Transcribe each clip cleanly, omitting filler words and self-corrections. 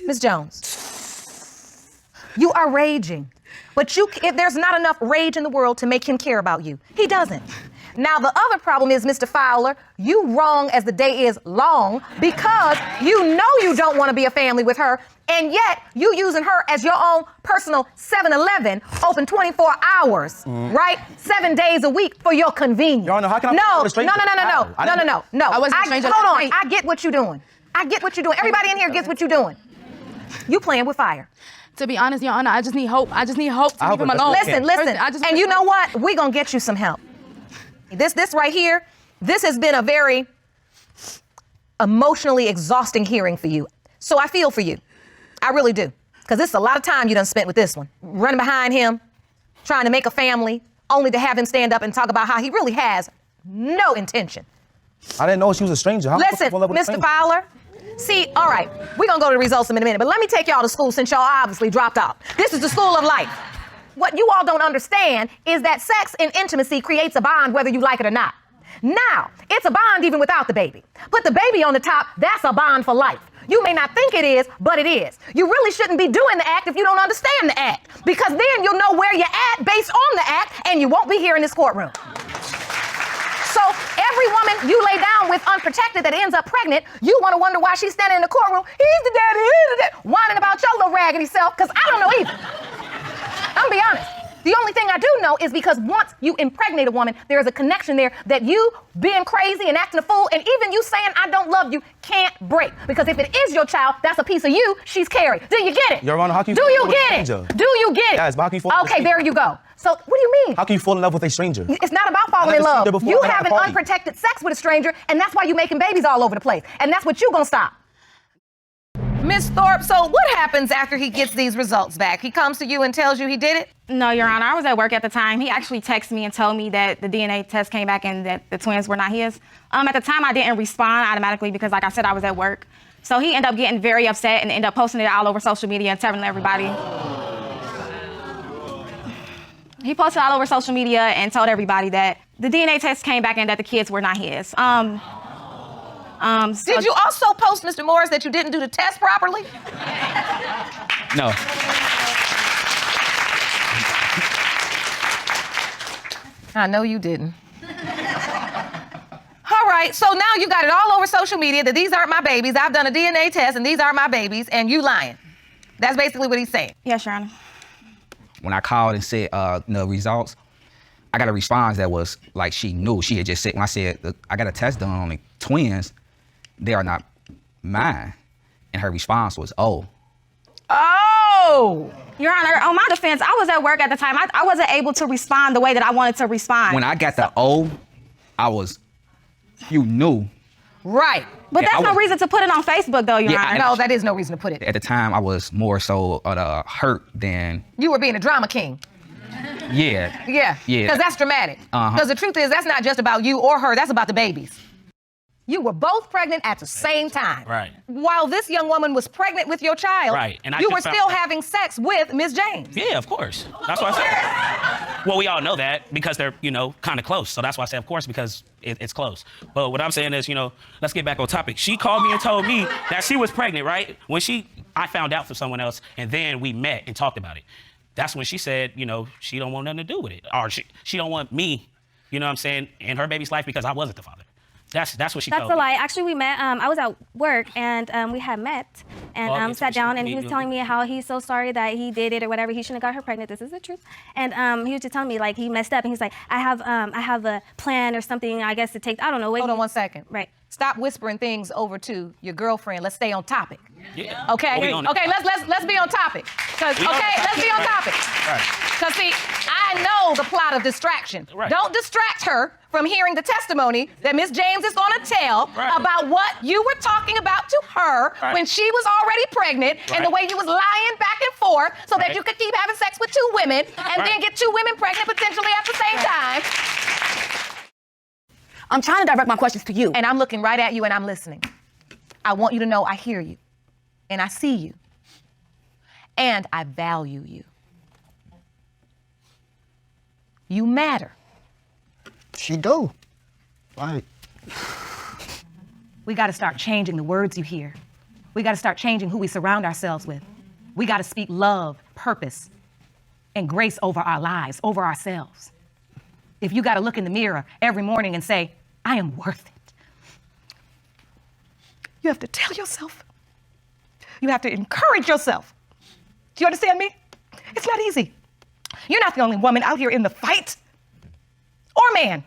Ms. Jones, you are raging, but there's not enough rage in the world to make him care about you. He doesn't. Now, the other problem is, Mr. Fowler, you wrong as the day is long because you know you don't want to be a family with her, and yet you using her as your own personal 7-Eleven, open 24 hours, right? 7 days a week for your convenience. Your Honor, how can I No. I wasn't I get what you're doing. I get what you're doing. Everybody in here gets what you're doing. You playing with fire. To be honest, Your Honor, I just need hope. I just need hope to leave him alone. Listen. And you know what? We're going to get you some help. This right here, this has been a very emotionally exhausting hearing for you. So I feel for you. I really do. Because this is a lot of time you done spent with this one. Running behind him, trying to make a family, only to have him stand up and talk about how he really has no intention. I didn't know she was a stranger. Listen, Mr. Fowler, see, all right, we're going to go to the results in a minute, but let me take y'all to school since y'all obviously dropped out. This is the school of life. What you all don't understand is that sex and intimacy creates a bond whether you like it or not. Now, it's a bond even without the baby. Put the baby on the top, that's a bond for life. You may not think it is, but it is. You really shouldn't be doing the act if you don't understand the act, because then you'll know where you're at based on the act, and you won't be here in this courtroom. So every woman you lay down with unprotected that ends up pregnant, you want to wonder why she's standing in the courtroom, he's the daddy, whining about your little raggedy self, because I don't know either. I'm gonna be honest. The only thing I do know is because once you impregnate a woman, there is a connection there that you being crazy and acting a fool, and even you saying I don't love you can't break. Because if it is your child, that's a piece of you she's carried. Do you get it? Your Honor, how can you Do you get it? Do you get it? Yes, but how can you fall in love with a Okay, there you go. So what do you mean? How can you fall in love with a stranger? It's not about falling in love. You having unprotected sex with a stranger, and that's why you making babies all over the place. And that's what you gonna stop. Miss Thorpe, so what happens after he gets these results back? He comes to you and tells you he did it? No, Your Honor, I was at work at the time. He actually texted me and told me that the DNA test came back and that the twins were not his. At the time, I didn't respond automatically because, like I said, I was at work. So he ended up getting very upset and ended up posting it all over social media and telling everybody. He posted all over social media and told everybody that the DNA test came back and that the kids were not his. Did you also post, Mr. Morris, that you didn't do the test properly? No. I know you didn't. All right, so now you got it all over social media that these aren't my babies. I've done a DNA test and these aren't my babies, and you lying. That's basically what he's saying. Yes, Your Honor. When I called and said the results, I got a response that was like she knew. She had just said, when I said, I got a test done on the twins, they are not mine. And her response was, oh. Oh! Your Honor, on my defense, I was at work at the time. I wasn't able to respond the way that I wanted to respond. When I got the O, you knew. Right. But that's no reason to put it on Facebook, though, Your Honor. No, that is no reason to put it. At the time, I was more so hurt than... You were being a drama king. Yeah. Yeah. Because that's dramatic. Because the truth is, that's not just about you or her, that's about the babies. You were both pregnant at the same time. Right. While this young woman was pregnant with your child, right. And you were still having sex with Miss James. Yeah, of course. That's what I said. Well, we all know that because they're, kind of close. So that's why I said, of course, because it's close. But what I'm saying is, let's get back on topic. She called me and told me that she was pregnant, right? I found out from someone else, and then we met and talked about it. That's when she said, she don't want nothing to do with it. Or she don't want me, in her baby's life because I wasn't the father. That's what she told me. That's a lie. Actually, we met. I was at work, and we had met, and sat down, and he was telling me how he's so sorry that he did it or whatever. He shouldn't have got her pregnant. This is the truth. And he was just telling me, like, he messed up, and he's like, I have a plan or something, I guess, to take, I don't know. Hold on 1 second. Right. Stop whispering things over to your girlfriend. Let's stay on topic. Yeah. Okay? Okay, let's be on topic. Let's be on topic. Right. Because, see, I know the plot of distraction. Right. Don't distract her from hearing the testimony that Miss James is going to tell about what you were talking about to her when she was already pregnant and the way you was lying back and forth so that you could keep having sex with 2 women and then get 2 women pregnant potentially at the same time. I'm trying to direct my questions to you. And I'm looking right at you and I'm listening. I want you to know I hear you and I see you and I value you. You matter. She do. Right. We got to start changing the words you hear. We got to start changing who we surround ourselves with. We got to speak love, purpose, and grace over our lives, over ourselves. If you got to look in the mirror every morning and say, I am worth it, you have to tell yourself. You have to encourage yourself. Do you understand me? It's not easy. You're not the only woman out here in the fight, or man.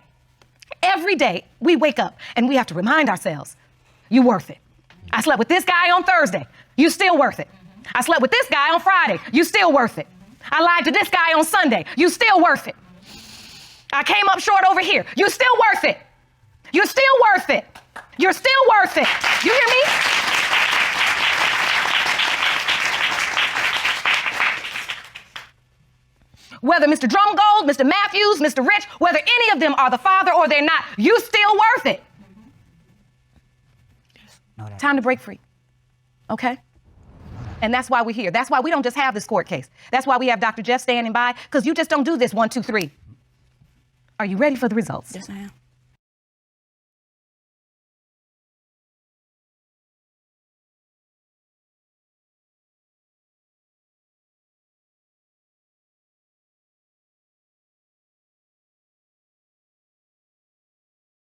Every day we wake up and we have to remind ourselves, you're worth it. I slept with this guy on Thursday. You still worth it. I slept with this guy on Friday. You still worth it. I lied to this guy on Sunday. You still worth it. I came up short over here. You still worth it. You're still worth it. You're still worth it. You hear me? Whether Mr. Drumgold, Mr. Matthews, Mr. Rich, whether any of them are the father or they're not, you still worth it. Time to break free. Okay? And that's why we're here. That's why we don't just have this court case. That's why we have Dr. Jeff standing by, because you just don't do this 1, 2, 3. Are you ready for the results? Yes, I am.